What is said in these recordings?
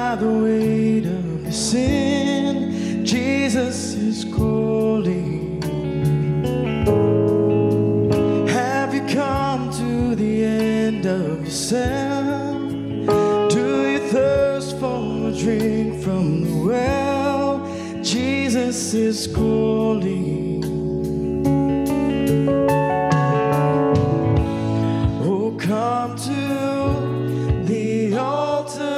by the weight of your sin, Jesus is calling. Have you come to the end of yourself? Do you thirst for a drink from the well? Jesus is calling. Oh, come to the altar.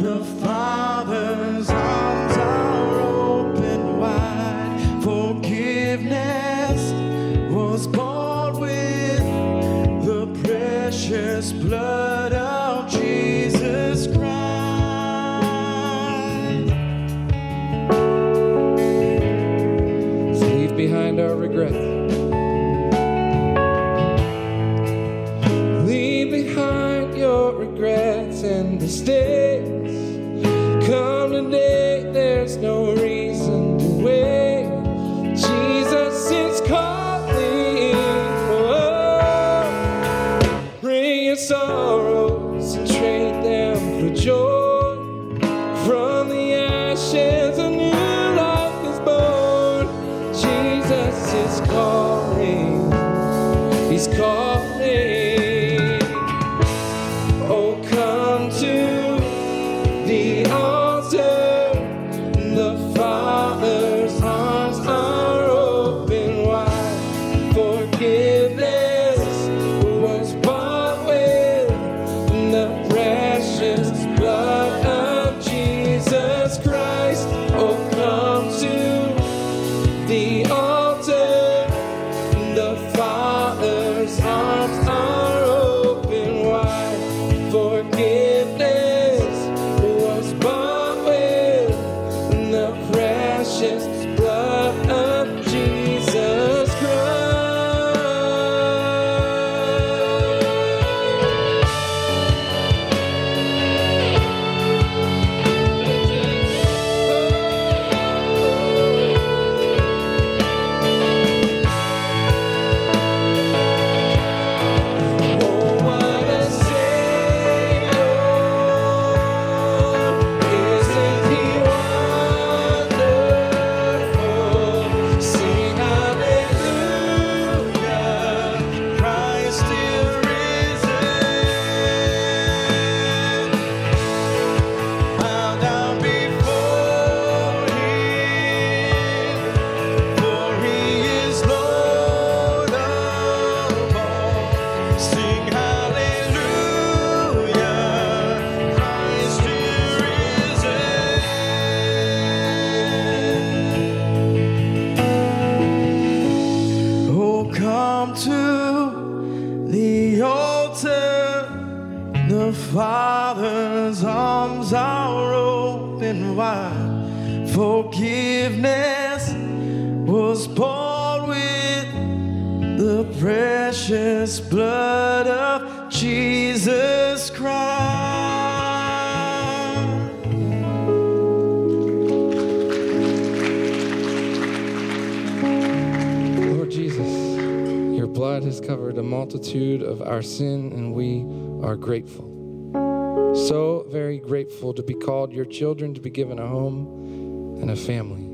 The Father's arms are open wide. Forgiveness was bought with the precious blood of Jesus Christ. So leave behind our regrets. Leave behind your regrets and mistakes. Come today, there's no reason to wait. Jesus is calling. Oh, bring your sorrows and trade them for joy. From the ashes, a new life is born. Jesus is calling. He's calling. Oh, come to the altar. The Father's arms are open wide. Forgiveness was bought with the precious blood of Jesus Christ. Oh, come to the altar. The Father's arms are open wide. Forgiveness was bought with the precious blood of Jesus Come to the altar. The Father's arms are open wide. Forgiveness was bought with the precious blood of Jesus Christ. Lord Jesus, your blood has covered a multitude of our sin, and we are grateful. So very grateful to be called your children, to be given a home and a family.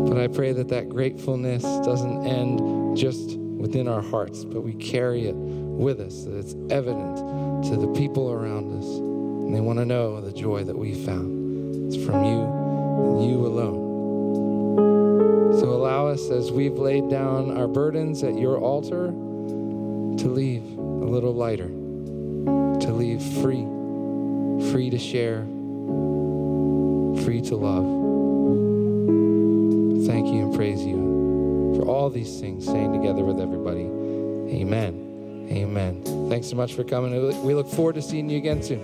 But I pray that that gratefulness doesn't end just within our hearts, but we carry it with us, that it's evident to the people around us, and they want to know the joy that we found. It's from you and you alone. So allow us, as we've laid down our burdens at your altar, to leave a little lighter, to leave free to share, free to love. Thank you and praise you for all these things, saying together with everybody, amen, amen. Thanks so much for coming. We look forward to seeing you again soon.